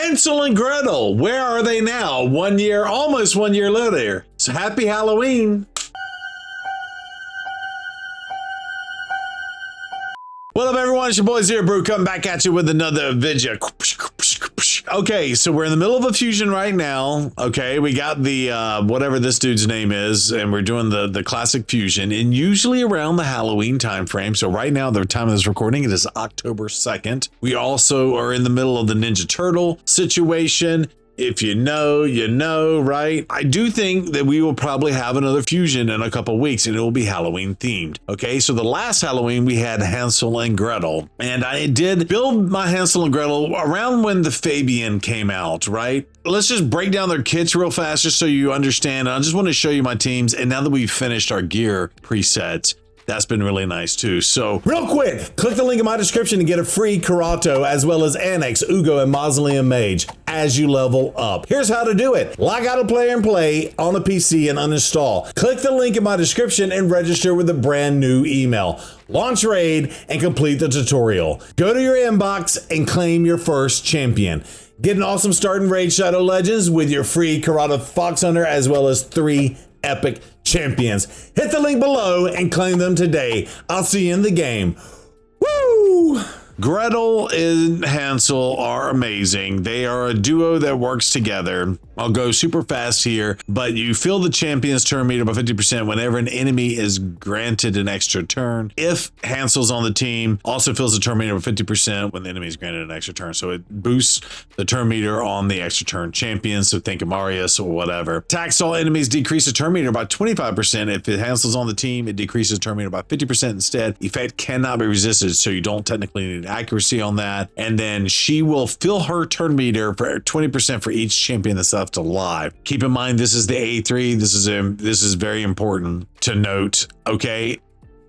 Hansel and Gretel. Where are they now? 1 year, almost 1 year later. So happy Halloween. What up, everyone? It's your boy Zero Brew coming back at you with another video. Okay, so we're in the middle of a fusion right now. Okay, we got the whatever this dude's name is, and we're doing the classic fusion, and usually around the Halloween time frame. So right now, the time of this recording, it is October 2nd. We also are in the middle of the Ninja Turtle situation. If you know, you know, right? I do think that we will probably have another fusion in a couple weeks, and it will be Halloween themed. Okay, so the last Halloween we had Hansel and Gretel, and I did build my Hansel and Gretel around when the Fabian came out, right? Let's just break down their kits real fast just so you understand. I just want to show you my teams, and now that we've finished our gear presets, that's been really nice too. So real quick, click the link in my description to get a free Karato as well as Annex, Ugo, and Mausoleum Mage as you level up. Here's how to do it. Log out of Player and Play on the PC and uninstall. Click the link in my description and register with a brand new email. Launch raid and complete the tutorial. Go to your inbox and claim your first champion. Get an awesome start in Raid Shadow Legends with your free Karato Fox Hunter as well as 3 epic champions. Hit the link below and claim them today. I'll see you in the game. Woo! Gretel and Hansel are amazing. They are a duo that works together. I'll go super fast here, but you fill the champion's turn meter by 50% whenever an enemy is granted an extra turn. If Hansel's on the team, also fills the turn meter by 50% when the enemy is granted an extra turn. So it boosts the turn meter on the extra turn champion. So think of Marius or whatever. Attacks all enemies decrease the turn meter by 25%. If Hansel's on the team, it decreases the turn meter by 50% instead. Effect cannot be resisted, so you don't technically need accuracy on that. And then she will fill her turn meter for 20% for each champion that's left alive. Keep in mind, this is the A3. This is very important to note, okay?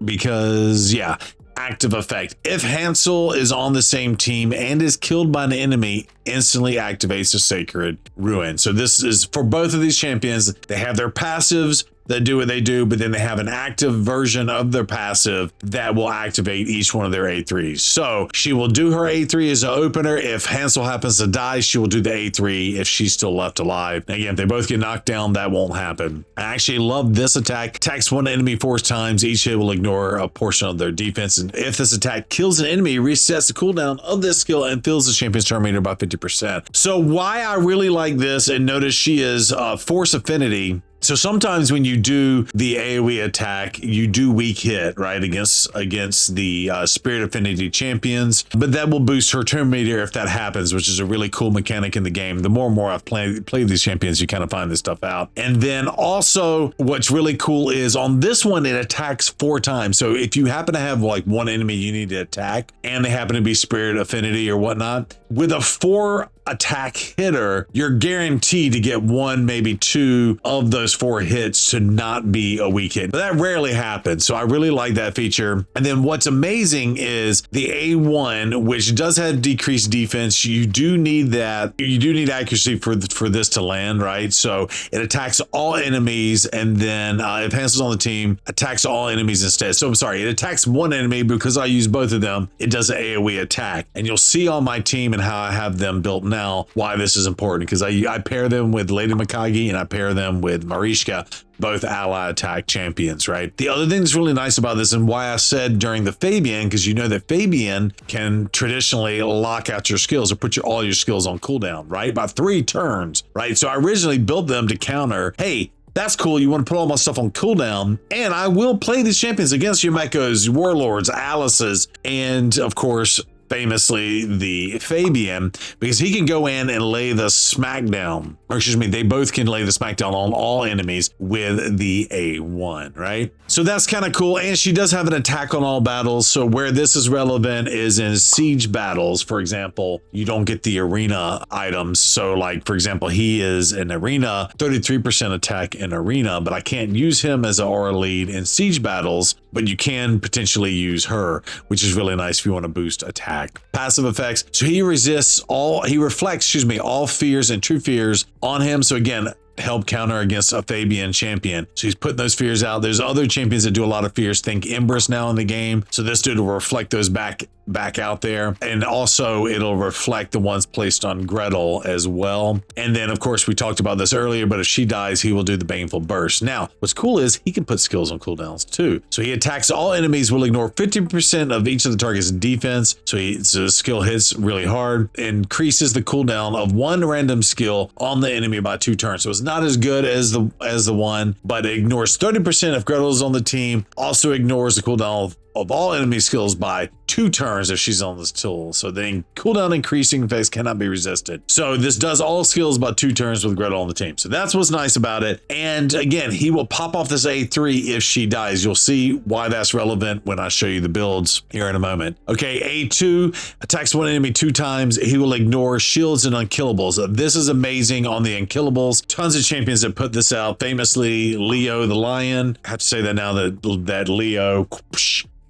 Because yeah, active effect. If Hansel is on the same team and is killed by an enemy, instantly activates the Sacred Ruin. So this is for both of these champions. They have their passives that do what they do, but then they have an active version of their passive that will activate each one of their A3s. So she will do her A3 as an opener. If Hansel happens to die, she will do the A3 if she's still left alive. Again, if they both get knocked down, that won't happen. I actually love this attack. Attacks one enemy 4 times. Each hit will ignore a portion of their defense. And if this attack kills an enemy, resets the cooldown of this skill and fills the champion's turn meter by 50%. So why I really like this, and notice she is Force Affinity. So sometimes when you do the AoE attack, you do weak hit, right, against the Spirit Affinity champions, but that will boost her turn meter if that happens, which is a really cool mechanic in the game. The more and more I've played these champions, you kind of find this stuff out. And then also what's really cool is on this one, it attacks 4 times. So if you happen to have like one enemy you need to attack and they happen to be Spirit Affinity or whatnot, with a 4 attack hitter, you're guaranteed to get 1, maybe 2 of those 4 hits to not be a weak hit. But that rarely happens. So I really like that feature. And then what's amazing is the A1, which does have decreased defense. You do need that. You do need accuracy for this to land, right? So it attacks all enemies. And then if Hansel's on the team, attacks all enemies instead. So I'm sorry, it attacks one enemy because I use both of them. It does an AoE attack. And you'll see on my team and how I have them built now why this is important, because I pair them with Lady Mikage and I pair them with Mariska, both ally attack champions, right? The other thing that's really nice about this, and why I said during the Fabian, because you know that Fabian can traditionally lock out your skills or put all your skills on cooldown, right? By 3 turns, right? So I originally built them to counter, hey, that's cool. You want to put all my stuff on cooldown, and I will play these champions against Yumekos, Warlords, Alice's, and of course, famously the Fabian, because he can go in and lay the smackdown, or excuse me, they both can lay the smackdown on all enemies with the A1, right? So that's kind of cool. And she does have an attack on all battles. So where this is relevant is in siege battles. For example, you don't get the arena items. So like, for example, he is an arena, 33% attack in arena, but I can't use him as an aura lead in siege battles, but you can potentially use her, which is really nice if you want to boost attack. Passive effects. So he reflects, all fears and true fears on him. So again, help counter against a Fabian champion. So he's putting those fears out. There's other champions that do a lot of fears. Think Empress now in the game. So this dude will reflect those back back out there. And also it'll reflect the ones placed on Gretel as well. And then of course we talked about this earlier, but if she dies, he will do the baneful burst. Now, what's cool is he can put skills on cooldowns too. So he attacks all enemies, will ignore 50% of each of the target's defense. So the skill hits really hard, increases the cooldown of one random skill on the enemy by 2 turns. So it's not as good as the one, but it ignores 30% if Gretel's on the team. Also ignores the cooldown of all enemy skills by 2 turns if she's on this tool. So the cooldown increasing effects cannot be resisted. So this does all skills by 2 turns with Gretel on the team. So that's what's nice about it. And again, he will pop off this A3 if she dies. You'll see why that's relevant when I show you the builds here in a moment. Okay, A2 attacks one enemy 2 times. He will ignore shields and unkillables. This is amazing on the unkillables. Tons of champions that put this out. Famously, Leo the Lion. I have to say that now that Leo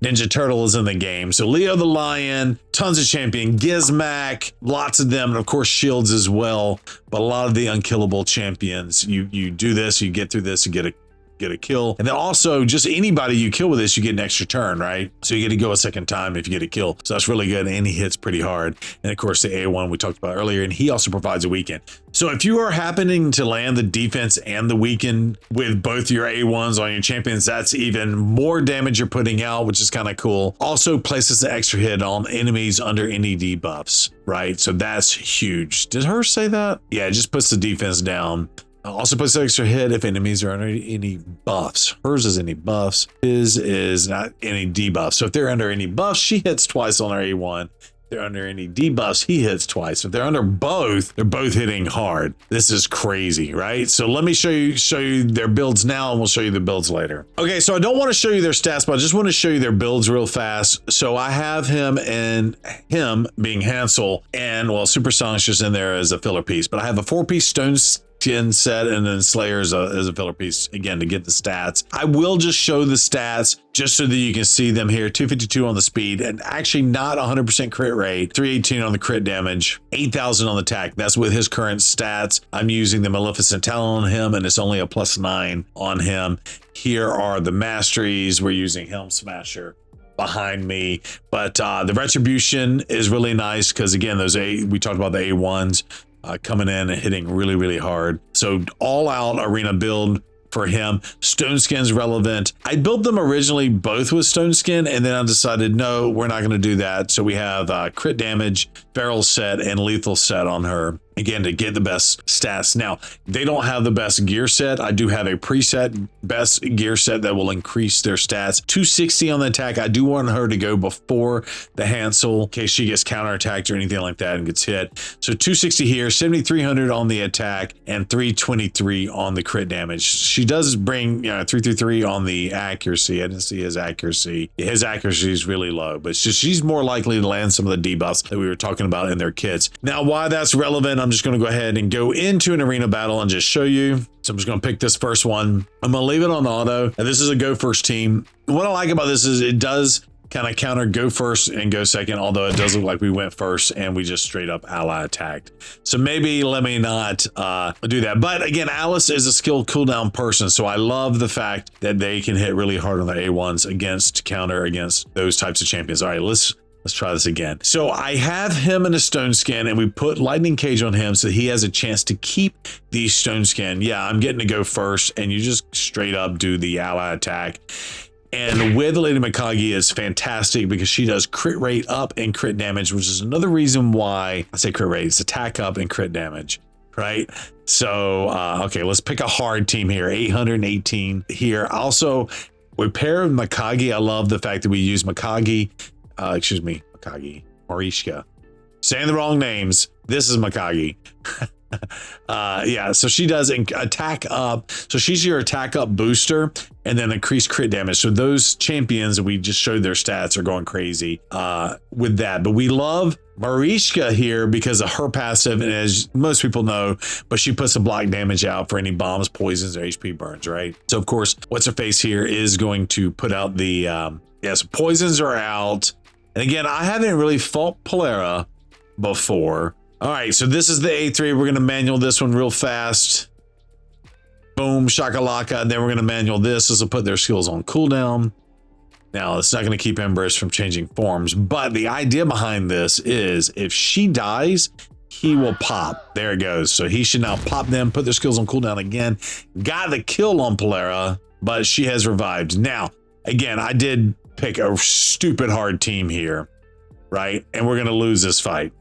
Ninja Turtle is in the game. So Leo the Lion, tons of champion, Gizmac, lots of them, and of course shields as well. But a lot of the unkillable champions, you do this, you get through this, you get a kill. And then also just anybody you kill with this, you get an extra turn, right? So you get to go a second time if you get a kill. So that's really good. And he hits pretty hard. And of course the A1 we talked about earlier, and he also provides a weaken. So if you are happening to land the defense and the weaken with both your A1s on your champions, that's even more damage you're putting out, which is kind of cool. Also places the extra hit on enemies under any debuffs, right? So that's huge. Did her say that? Yeah, it just puts the defense down. Also puts the extra hit if enemies are under any buffs. Hers is any buffs. His is not any debuffs. So if they're under any buffs, she hits twice on our A1. If they're under any debuffs, he hits twice. If they're under both, they're both hitting hard. This is crazy, right? So let me show you their builds now, and we'll show you the builds later. Okay, so I don't want to show you their stats, but I just want to show you their builds real fast. So I have him being Hansel, and well, Supersonic's just in there as a filler piece, but I have a 4-piece stone skin set, and then Slayer as a filler piece again to get the stats. I will just show the stats just so that you can see them here. 252 on the speed, and actually not 100% crit rate. 318 on the crit damage, 8,000 on the attack. That's with his current stats. I'm using the Maleficent Talon on him, and it's only a +9 on him. Here are the masteries. We're using Helm Smasher behind me, but the retribution is really nice because again, we talked about the A1s coming in and hitting really, really hard. So all out arena build for him. Stone Skin's relevant. I built them originally both with Stone Skin, and then I decided, no, we're not going to do that. So we have crit damage, feral set, and lethal set on her. Again, to get the best stats. Now, they don't have the best gear set. I do have a preset best gear set that will increase their stats. 260 on the attack. I do want her to go before the Hansel in case she gets counterattacked or anything like that and gets hit. So 260 here, 7,300 on the attack, and 323 on the crit damage. She does bring 333 on the accuracy. I didn't see his accuracy. His accuracy is really low, but she's more likely to land some of the debuffs that we were talking about in their kits. Now, why that's relevant, I'm just going to go ahead and go into an arena battle and just show you. So I'm just going to pick this first one. I'm going to leave it on auto. And this is a go first team. What I like about this is it does kind of counter go first and go second, although it does look like we went first and we just straight up ally attacked. So maybe let me not do that. But again, Alice is a skill cooldown person, so I love the fact that they can hit really hard on the A1s against counter against those types of champions. All right, let's try this again. So I have him in a stone skin, and we put lightning cage on him so he has a chance to keep the stone skin. Yeah, I'm getting to go first, and you just straight up do the ally attack. And with Lady Mikage is fantastic because she does crit rate up and crit damage, which is another reason why I say crit rate. It's attack up and crit damage, right? So, okay, let's pick a hard team here. 818 here. Also, we pair with Mikage. I love the fact that we use Mikage. Mikage, Marishka. Saying the wrong names. This is Mikage. Yeah, so she does attack up. So she's your attack up booster and then increased crit damage. So those champions that we just showed their stats are going crazy with that. But we love Marishka here because of her passive, and as most people know, but she puts the block damage out for any bombs, poisons, or HP burns, right? So of course, what's her face here is going to put out the yes, poisons are out. And again, I haven't really fought Polera before. All right, so this is the A3. We're going to manual this one real fast. Boom, shakalaka. And then we're going to manual this. This will put their skills on cooldown. Now, it's not going to keep Embers from changing forms, but the idea behind this is if she dies, he will pop. There it goes. So he should now pop them, put their skills on cooldown again. Got the kill on Polara, but she has revived. Now, again, I did pick a stupid hard team here, right? And we're going to lose this fight.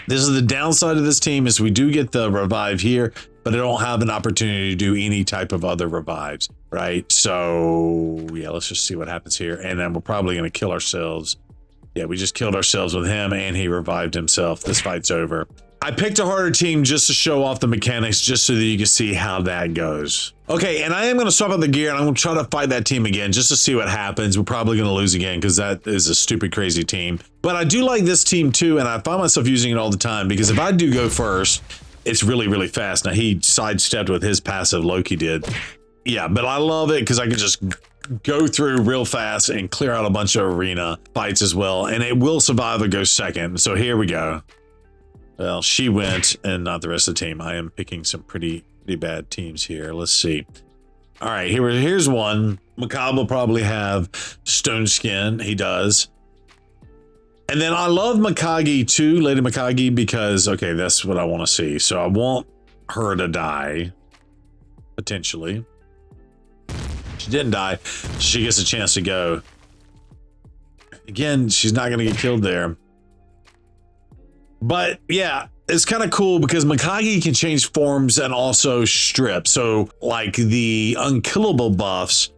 This is the downside of this team is we do get the revive here, but I don't have an opportunity to do any type of other revives, right? So yeah, let's just see what happens here. And then we're probably going to kill ourselves. Yeah, we just killed ourselves with him and he revived himself. This fight's over. I picked a harder team just to show off the mechanics, just so that you can see how that goes. Okay, and I am going to swap out the gear and I'm going to try to fight that team again just to see what happens. We're probably going to lose again because that is a stupid, crazy team. But I do like this team too, and I find myself using it all the time because if I do go first, it's really, really fast. Now, he sidestepped with his passive, Loki did. Yeah, but I love it because I can just go through real fast and clear out a bunch of arena fights as well, and it will survive or go second. So here we go. Well, she went and not the rest of the team. I am picking some pretty bad teams here. Let's see. All right, here's one. Macabre will probably have Stone Skin. He does. And then I love Mikage too, Lady Mikage, because, okay, that's what I want to see. So I want her to die, potentially. She didn't die. She gets a chance to go. Again, she's not going to get killed there. But yeah, it's kind of cool because Mikage can change forms and also strip. So like the unkillable buffs,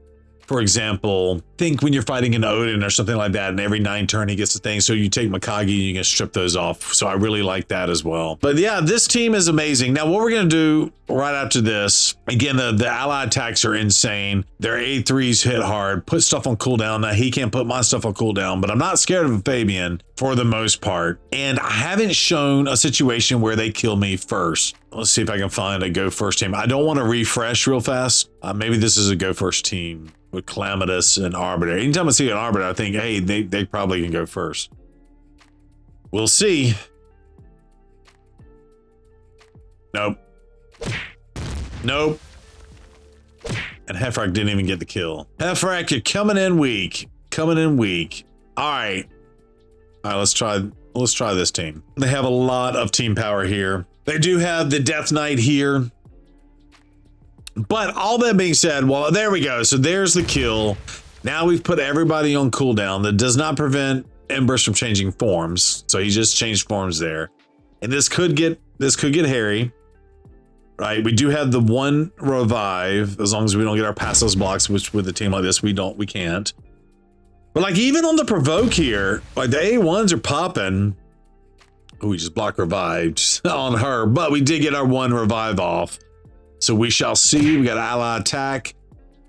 for example, think when you're fighting an Odin or something like that, and every 9 turn he gets a thing. So you take Mikage and you can strip those off. So I really like that as well. But yeah, this team is amazing. Now, what we're going to do right after this, again, the ally attacks are insane. Their A3s hit hard, put stuff on cooldown. Now, he can't put my stuff on cooldown, but I'm not scared of Fabian for the most part. And I haven't shown a situation where they kill me first. Let's see if I can find a go first team. I don't want to refresh real fast. Maybe this is a go first team with Calamitous and Arbiter. Anytime I see an Arbiter, I think, hey, they probably can go first. We'll see. Nope. Nope. And Hefrak didn't even get the kill. Hefrak, you're coming in weak. Coming in weak. All right. All right, let's try this team. They have a lot of team power here. They do have the Death Knight here. But all that being said, well, there we go. So there's the kill. Now we've put everybody on cooldown. That does not prevent Embers from changing forms. So he just changed forms there. And this could get hairy. Right? We do have the one revive, as long as we don't get our passive blocks, which with a team like this, we can't. But like even on the provoke here, like the A1s are popping. Oh, we just block revived on her, but we did get our one revive off. So we shall see. We got ally attack.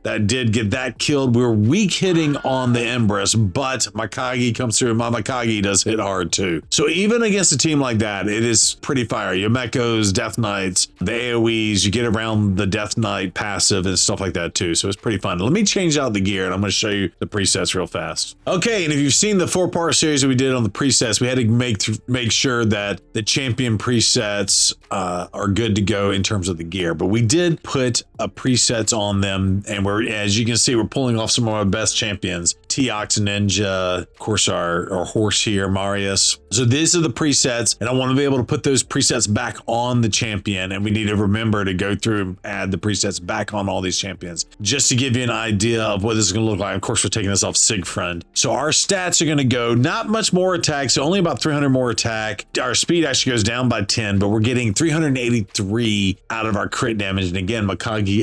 That did get that killed. We're weak hitting on the Empress, but Mikage comes through. My Mikage does hit hard too. So even against a team like that, it is pretty fire. Yumekos, Death Knights, the AoEs, you get around the Death Knight passive and stuff like that too. So it's pretty fun. Let me change out the gear and I'm going to show you the presets real fast. Okay, and if you've seen the 4-part series that we did on the presets, we had to make sure that the champion presets are good to go in terms of the gear. But we did put presets on them, and as you can see, we're pulling off some of our best champions. Teox, Ninja, of course, our horse here, Marius. So these are the presets, and I want to be able to put those presets back on the champion, and we need to remember to go through and add the presets back on all these champions, just to give you an idea of what this is going to look like. Of course, we're taking this off Siegfried. So our stats are going to go not much more attack, so only about 300 more attack. Our speed actually goes down by 10, but we're getting 383 out of our crit damage. And again, Mikage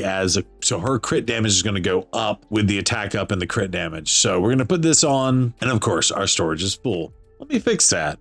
so her crit damage is going to go up with the attack up and the crit damage. So we're going to put this on, and of course our storage is full. Let me fix that.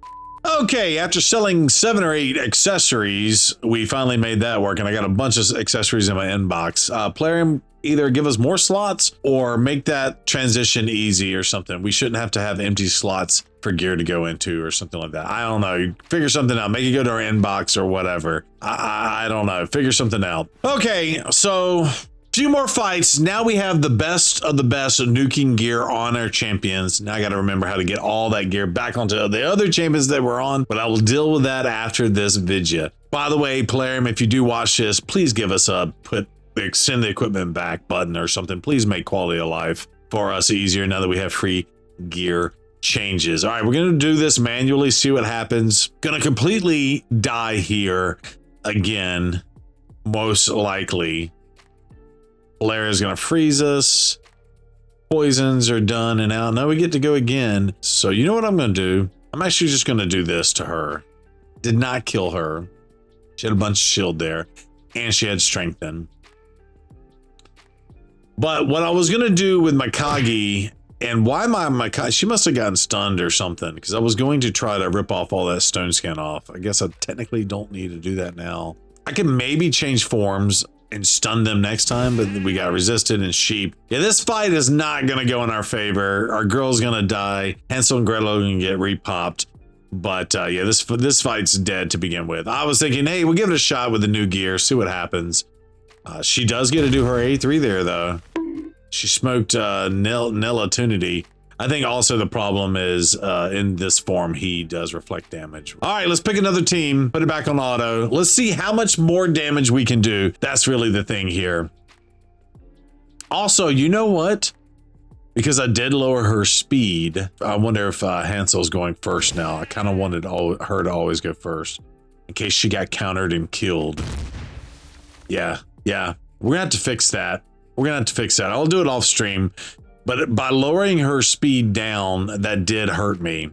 Okay, after selling 7 or 8 accessories, we finally made that work, and I got a bunch of accessories in my inbox. Plarium, either give us more slots or make that transition easy or something. We shouldn't have to have empty slots for gear to go into or something like that. I don't know. Figure something out. Make it go to our inbox or whatever. I don't know. Figure something out. Okay, so few more fights. Now we have the best of the best nuking gear on our champions. Now I got to remember how to get all that gear back onto the other champions that we're on, but I will deal with that after this video. By the way, Plarium, if you do watch this, please give us a extend the equipment back button or something. Please make quality of life for us easier now that we have free gear changes. All right, we're going to do this manually, see what happens. Going to completely die here again, most likely. Blair is going to freeze us. Poisons are done and out. Now we get to go again. So you know what I'm going to do? I'm actually just going to do this to her. Did not kill her. She had a bunch of shield there, and she had strengthen. But what I was going to do with my Kagi, and why my Kagi, she must have gotten stunned or something, because I was going to try to rip off all that stone skin off. I guess I technically don't need to do that now. I can maybe change forms and stun them next time, but we got resisted and sheep. Yeah, this fight is not going to go in our favor. Our girl's going to die. Hansel and Gretel are going to get repopped. But yeah, this fight's dead to begin with. I was thinking, hey, we'll give it a shot with the new gear, see what happens. She does get to do her A3 there, though. She smoked Nelatunity. I think also the problem is in this form, he does reflect damage. All right, let's pick another team, put it back on auto. Let's see how much more damage we can do. That's really the thing here. Also, you know what? Because I did lower her speed, I wonder if Hansel's going first now. I kind of wanted her to always go first in case she got countered and killed. Yeah. We're gonna have to fix that. I'll do it off stream. But by lowering her speed down, that did hurt me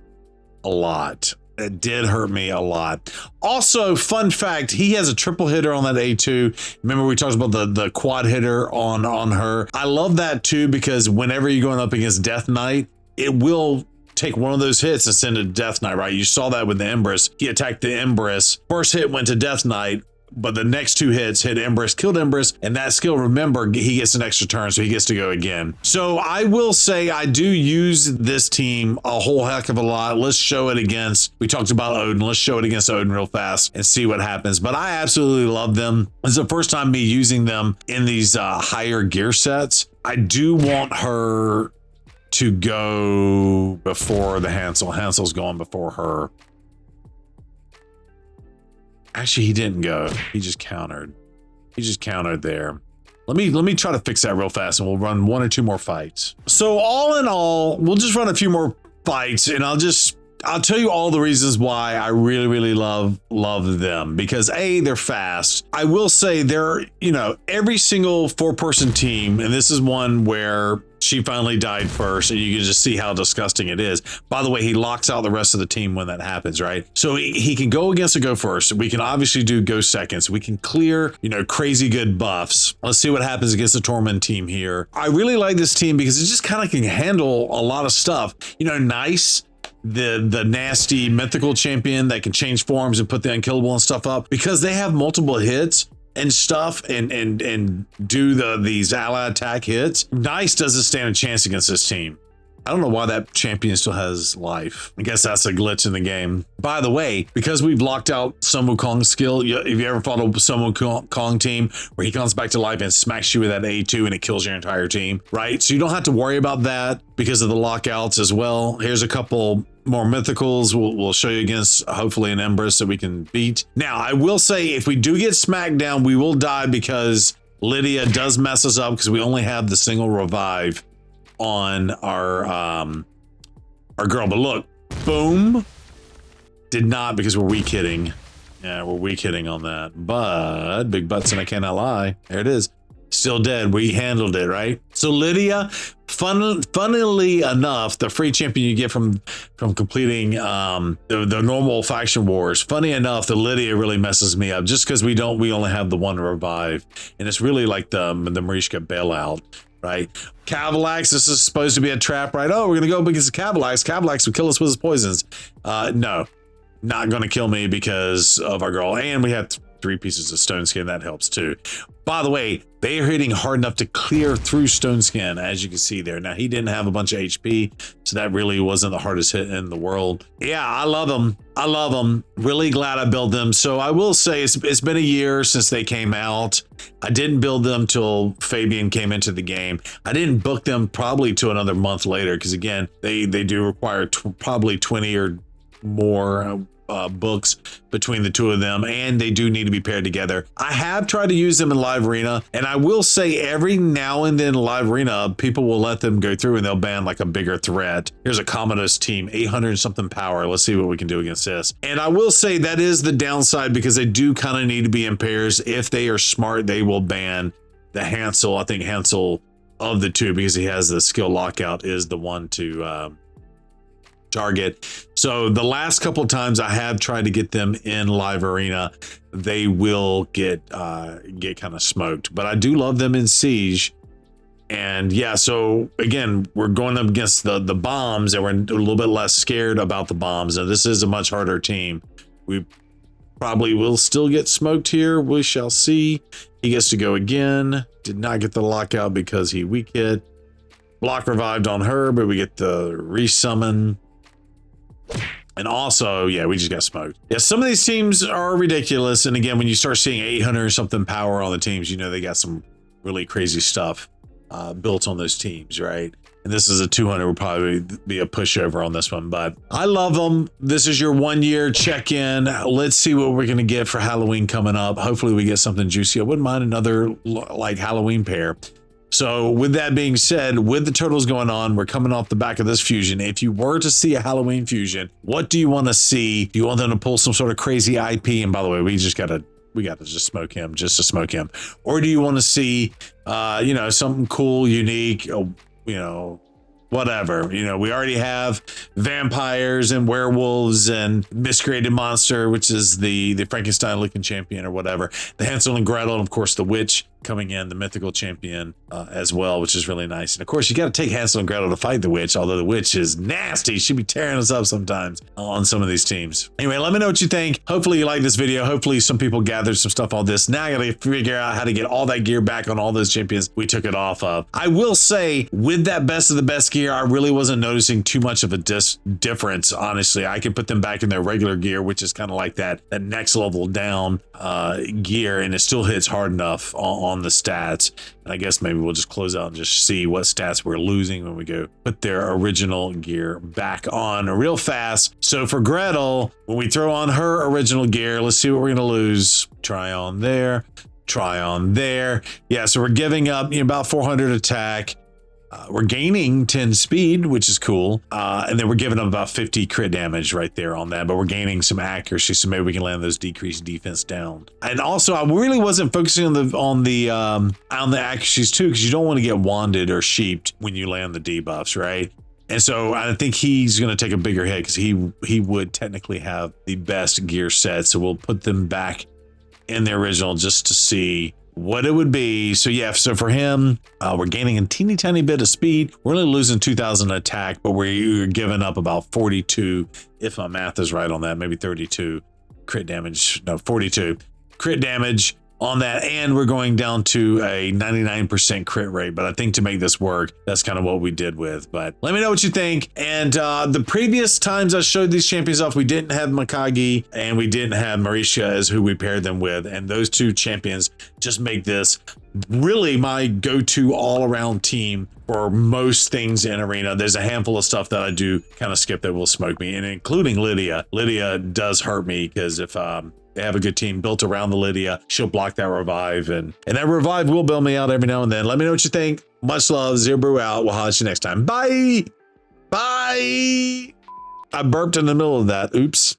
a lot. It did hurt me a lot. Also, fun fact, he has a triple hitter on that A2. Remember we talked about the quad hitter on her. I love that too, because whenever you're going up against Death Knight, it will take one of those hits and send it to Death Knight, right? You saw that with the Empress. He attacked the Empress. First hit went to Death Knight, but the next two hits hit Empress, killed Empress, and that skill, remember, he gets an extra turn, so he gets to go again. So I will say I do use this team a whole heck of a lot. Let's show it against, we talked about Odin, let's show it against Odin real fast and see what happens. But I absolutely love them. It's the first time me using them in these higher gear sets. I do want her to go before the Hansel. Hansel's going before her. Actually, he didn't go. He just countered. There. Let me try to fix that real fast, and we'll run one or two more fights. So all in all, we'll just run a few more fights, and I'll tell you all the reasons why I really love them. Because A, they're fast. I will say they're, every single 4-person team, and this is one where she finally died first, and you can just see how disgusting it is. By the way, he locks out the rest of the team when that happens, right? So he can go against a go first. We can obviously do go seconds. We can clear, crazy good buffs. Let's see what happens against the Torment team here. I really like this team because it just kind of can handle a lot of stuff. Nice. The nasty mythical champion that can change forms and put the unkillable and stuff up, because they have multiple hits and stuff and do these ally attack hits. Nice doesn't stand a chance against this team. I don't know why that champion still has life. I guess that's a glitch in the game. By the way, because we've locked out Sun Wukong's skill, if you ever fought a Sun Wukong team where he comes back to life and smacks you with that A2 and it kills your entire team, right? So you don't have to worry about that because of the lockouts as well. Here's a couple more mythicals we'll show you against, hopefully an Empress that we can beat. Now, I will say if we do get smacked down, we will die because Lydia does mess us up because we only have the single revive on our girl. But look, boom, did not, because we're weak hitting. Yeah, we're weak hitting on that, but big butts and I cannot lie. There it is. Still dead. We handled it, right? So Lydia, funnily enough, the free champion you get from completing the normal faction wars. Funny enough, the Lydia really messes me up just because we only have the one revive, and it's really like the Marishka bailout, right? Cavalax, this is supposed to be a trap, right? Oh, we're gonna go up against the Cavalax. Cavalax will kill us with his poisons. No, not gonna kill me because of our girl, and we have 3 pieces of stone skin. That helps too. By the way, they are hitting hard enough to clear through stone skin, as you can see there. Now, he didn't have a bunch of HP, so that really wasn't the hardest hit in the world. Yeah, I love them. Really glad I built them. So I will say it's been a year since they came out. I didn't build them till Fabian came into the game. I didn't book them probably till another month later, because again, they do require probably 20 or more books between the two of them, and they do need to be paired together. I have tried to use them in live arena, and I will say every now and then live arena, people will let them go through and they'll ban like a bigger threat. Here's a Commodus team, 800 and something power. Let's see what we can do against this. And I will say that is the downside, because they do kind of need to be in pairs. If they are smart, they will ban the Hansel. I think Hansel of the two, because he has the skill lockout, is the one to target. So the last couple of times I have tried to get them in live arena, they will get kind of smoked. But I do love them in siege. And yeah, so again, we're going up against the bombs, and we're a little bit less scared about the bombs. And this is a much harder team. We probably will still get smoked here. We shall see. He gets to go again. Did not get the lockout because he weak hit. Block revived on her, but we get the resummon. And also, yeah, we just got smoked. Yeah, some of these teams are ridiculous. And again, when you start seeing 800 or something power on the teams, you know they got some really crazy stuff built on those teams, right? And this is a 200, will probably be a pushover on this one, but I love them. This is your 1 year check-in. Let's see what we're going to get for Halloween coming up. Hopefully we get something juicy. I wouldn't mind another like Halloween pair. So with that being said, with the turtles going on, we're coming off the back of this fusion. If you were to see a Halloween fusion, what do you want to see? Do you want them to pull some sort of crazy IP? And by the way, we got to just smoke him just to smoke him. Or do you want to see, you know, something cool, unique, you know, whatever. You know, we already have vampires and werewolves and miscreated monster, which is the Frankenstein looking champion or whatever. The Hansel and Gretel, and of course the witch coming in, the mythical champion as well, which is really nice. And of course you got to take Hansel and Gretel to fight the witch, although the witch is nasty. She'd be tearing us up sometimes on some of these teams. Anyway, let me know what you think. Hopefully you like this video. Hopefully some people gathered some stuff on this. Now I got to figure out how to get all that gear back on all those champions we took it off of. I will say, with that best of the best gear, I really wasn't noticing too much of a difference. Honestly, I can put them back in their regular gear, which is kind of like that next level down gear, and it still hits hard enough on the stats. And I guess maybe we'll just close out and just see what stats we're losing when we go put their original gear back on real fast. So for Gretel, when we throw on her original gear, let's see what we're going to lose. Try on there, try on there. Yeah, so we're giving up, you know, about 400 attack. We're gaining 10 speed, which is cool. And then we're giving them about 50 crit damage right there on that, but we're gaining some accuracy. So maybe we can land those decreased defense down. And also I really wasn't focusing on the accuracies too, because you don't want to get wanded or sheeped when you land the debuffs, right? And so I think he's going to take a bigger hit, because he would technically have the best gear set. So we'll put them back in the original just to see what it would be. So yeah, so for him, we're gaining a teeny tiny bit of speed. We're only losing 2,000 attack, but we're giving up about 42, if my math is right on that, maybe 32 crit damage. No, 42 crit damage on that, and we're going down to a 99% crit rate. But I think to make this work, that's kind of what we did with. But let me know what you think. And the previous times I showed these champions off, we didn't have Mikagi and we didn't have Marisha as who we paired them with, and those two champions just make this really my go-to all-around team for most things in arena. There's a handful of stuff that I do kind of skip that will smoke me, and including Lydia. Lydia does hurt me, because if they have a good team built around the Lydia, she'll block that revive, and that revive will bail me out every now and then. Let me know what you think. Much love. Zero Brew out. We'll holler at you next time. Bye. Bye. I burped in the middle of that. Oops.